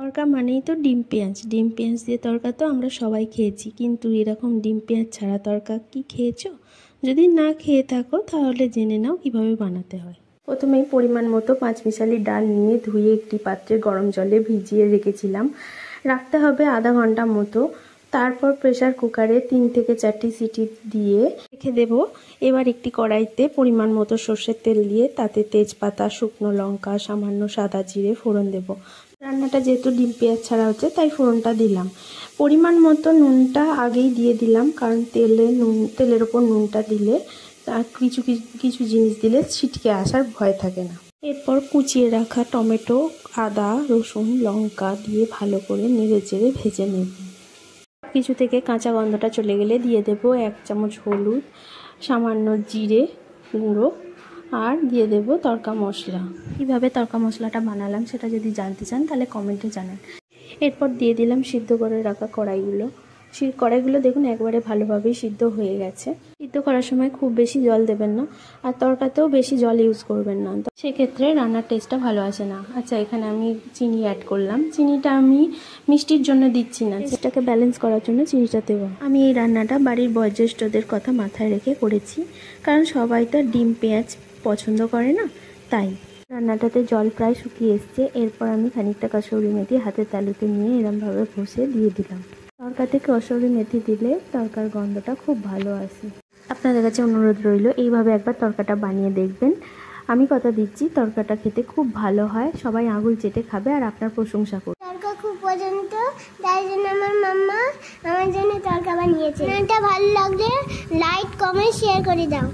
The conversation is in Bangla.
তরকা মানেই তো ডিম পেঁয়াজ দিয়ে তরকা তো আমরা সবাই খেয়েছি, কিন্তু এরকম ডিম পেঁয়াজ ছাড়া তরকা কি খেয়েছো? যদি না খেয়ে থাকো তাহলে জেনে নাও কিভাবে বানাতে হয়। প্রথমেই পরিমাণ মতো পাঁচমিশালি ডাল নিয়ে ধুয়ে একটি পাত্রে গরম জলে ভিজিয়ে রেখেছিলাম। রাখতে হবে আধা ঘন্টা মতো। তারপর প্রেসার কুকারে 3 থেকে 4টি সিটি দিয়ে রেখে দেব। এবার একটি কড়াইতে পরিমাণ মতো সর্ষের তেল দিয়ে তাতে তেজপাতা, শুকনো লঙ্কা, সামান্য সাদা জিরে ফোড়ন দেব। রান্নাটা যেহেতু ডিম পেঁয়াজ ছাড়া হচ্ছে তাই ফোড়নটা দিলাম। পরিমাণ মতো নুনটা আগেই দিয়ে দিলাম, কারণ তেলের ওপর নুনটা দিলে আর কিছু জিনিস দিলে ছিটকে আসার ভয় থাকে না। এরপর কুচিয়ে রাখা টমেটো, আদা, রসুন, লঙ্কা দিয়ে ভালো করে নেড়েচেড়ে ভেজে নেব। কিছু থেকে কাঁচা গন্ধটা চলে গেলে দিয়ে দেব 1 চামচ হলুদ, সামান্য জিরে গুঁড়ো আর দিয়ে দেব তড়কা মশলা। কীভাবে তড়কা মশলাটা বানালাম সেটা যদি জানতে চান তাহলে কমেন্টে জানান। এরপর দিয়ে দিলাম সিদ্ধ করে রাখা কড়াইগুলো। সেই কড়াইগুলো দেখুন একবারে ভালোভাবেই সিদ্ধ হয়ে গেছে। সিদ্ধ করার সময় খুব বেশি জল দেবেন না, আর তরকাতেও বেশি জল ইউজ করবেন না, তো সেক্ষেত্রে রান্নার টেস্টটা ভালো আসে না। আচ্ছা, এখানে আমি চিনি অ্যাড করলাম। চিনিটা আমি মিষ্টির জন্য দিচ্ছি না, সেটাকে ব্যালেন্স করার জন্য চিনিটা দেবো। আমি এই রান্নাটা বাড়ির বয়োজ্যেষ্ঠদের কথা মাথায় রেখে করেছি, কারণ সবাই তো ডিম পেঁয়াজ পছন্দ করে না, তাই। রান্নাটাতে জল প্রায় শুকিয়ে এসছে। এরপর আমি খানিকটা কসুরি মেথি হাতের তালুতে নিয়ে এরমভাবে ঘষে দিয়ে দিলাম। তরকাতে কসুরি মেথি দিলে তরকার গন্ধটা খুব ভালো আসে। আপনাদের কাছে অনুরোধ রইল এইভাবে একবার তরকাটা বানিয়ে দেখবেন। আমি কথা দিচ্ছি তরকাটা খেতে খুব ভালো হয়, সবাই আঙুল চেটে খাবে আর আপনার প্রশংসা করবে। তরকা খুব পছন্দ, তাই জন্য আমার মাম্মা আমার জন্য তরকা বানিয়েছে। এটা ভালো লাগলে লাইক, কমেন্ট, শেয়ার করে দাও।